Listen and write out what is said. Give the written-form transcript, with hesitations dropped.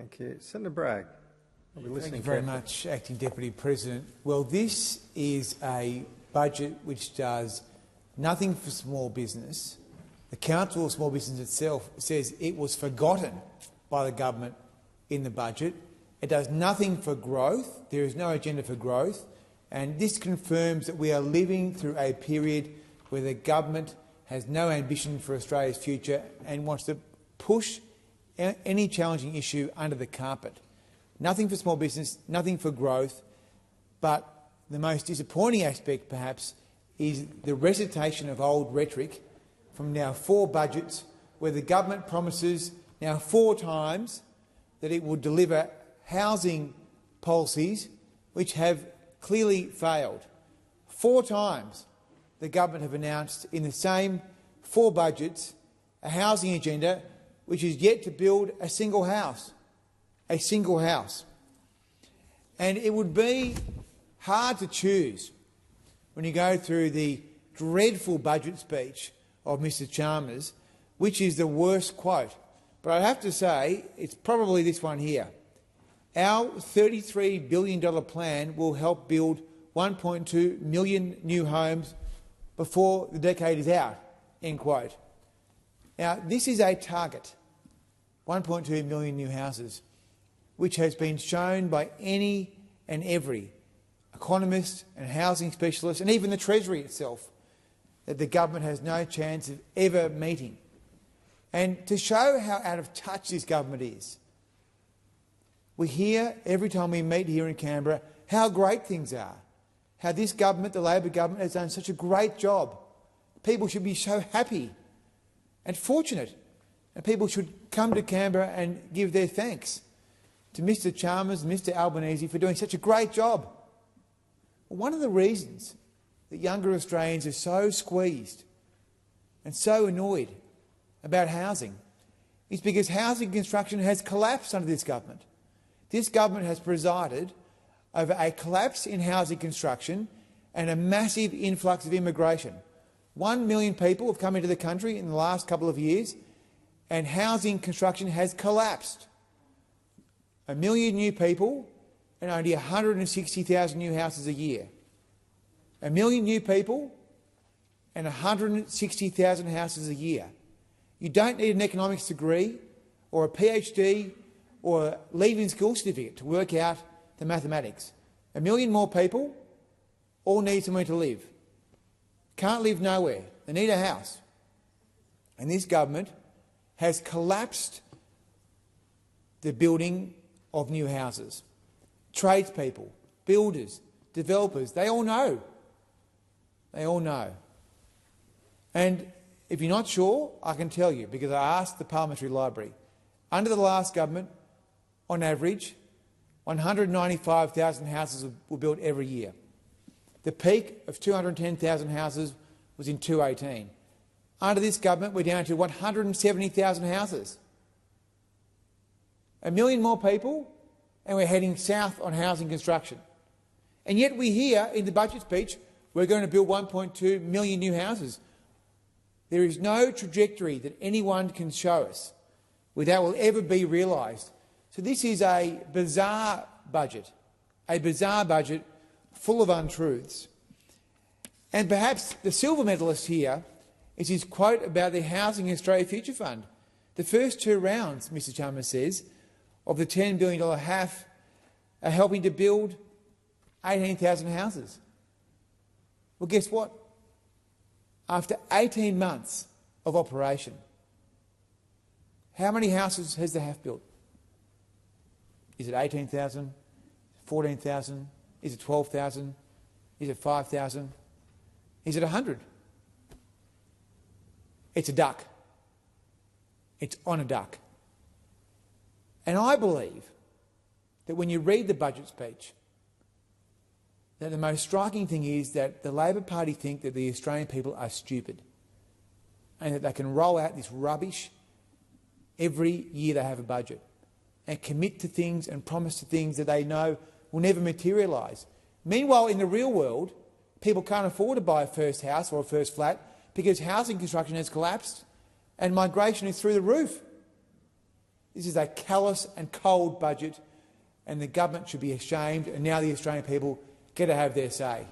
Thank you. Senator Bragg. I'll be listening. Thank you very much, Acting Deputy President. Well, this is a budget which does nothing for small business. The Council of Small Business itself says it was forgotten by the government in the budget. It does nothing for growth. There is no agenda for growth. And this confirms that we are living through a period where the government has no ambition for Australia's future and wants to push any challenging issue under the carpet. Nothing for small business, nothing for growth. But the most disappointing aspect, perhaps, is the recitation of old rhetoric from now 4 budgets where the government promises now 4 times that it will deliver housing policies which have clearly failed. 4 times the government have announced in the same 4 budgets a housing agenda which is yet to build a single house. A single house. And it would be hard to choose when you go through the dreadful budget speech of Mr Chalmers, which is the worst quote. But I have to say it's probably this one here. Our $33 billion plan will help build 1.2 million new homes before the decade is out, end quote. Now, this is a target, 1.2 million new houses, which has been shown by any and every economist and housing specialist, and even the Treasury itself, that the government has no chance of ever meeting. And to show how out of touch this government is, we hear every time we meet here in Canberra how great things are, how this government, the Labor government, has done such a great job. People should be so happy and fortunate, and people should come to Canberra and give their thanks to Mr Chalmers and Mr Albanese for doing such a great job. Well, one of the reasons that younger Australians are so squeezed and so annoyed about housing is because housing construction has collapsed under this government. This government has presided over a collapse in housing construction and a massive influx of immigration. 1 million people have come into the country in the last couple of years, and housing construction has collapsed. 1 million new people and only 160,000 new houses a year. 1 million new people and 160,000 houses a year. You don't need an economics degree or a PhD or a leaving school certificate to work out the mathematics. 1 million more people all need somewhere to live. Can't live nowhere. They need a house. And this government has collapsed the building of new houses. Tradespeople, builders, developers, they all know. They all know. And if you're not sure, I can tell you, because I asked the Parliamentary Library. Under the last government, on average, 195,000 houses were built every year. The peak of 210,000 houses was in 2018. Under this government, we're down to 170,000 houses. 1 million more people, and we're heading south on housing construction. And yet we hear in the budget speech we're going to build 1.2 million new houses. There is no trajectory that anyone can show us where that will ever be realised. So this is a bizarre budget full of untruths. And perhaps the silver medalist here is his quote about the Housing Australia Future Fund. The first 2 rounds, Mr Chalmers says, of the $10 billion HAF are helping to build 18,000 houses. Well, guess what? After 18 months of operation, how many houses has the HAF built? Is it 18,000? 14,000? Is it 12,000? Is it 5,000? Is it 100? It's a duck. It's on a duck. And I believe that when you read the budget speech, that the most striking thing is that the Labor Party think that the Australian people are stupid and that they can roll out this rubbish every year they have a budget and commit to things and promise to things that they know will never materialise. Meanwhile, in the real world, people can't afford to buy a first house or a first flat because housing construction has collapsed and migration is through the roof. This is a callous and cold budget, and the government should be ashamed, and now the Australian people get to have their say.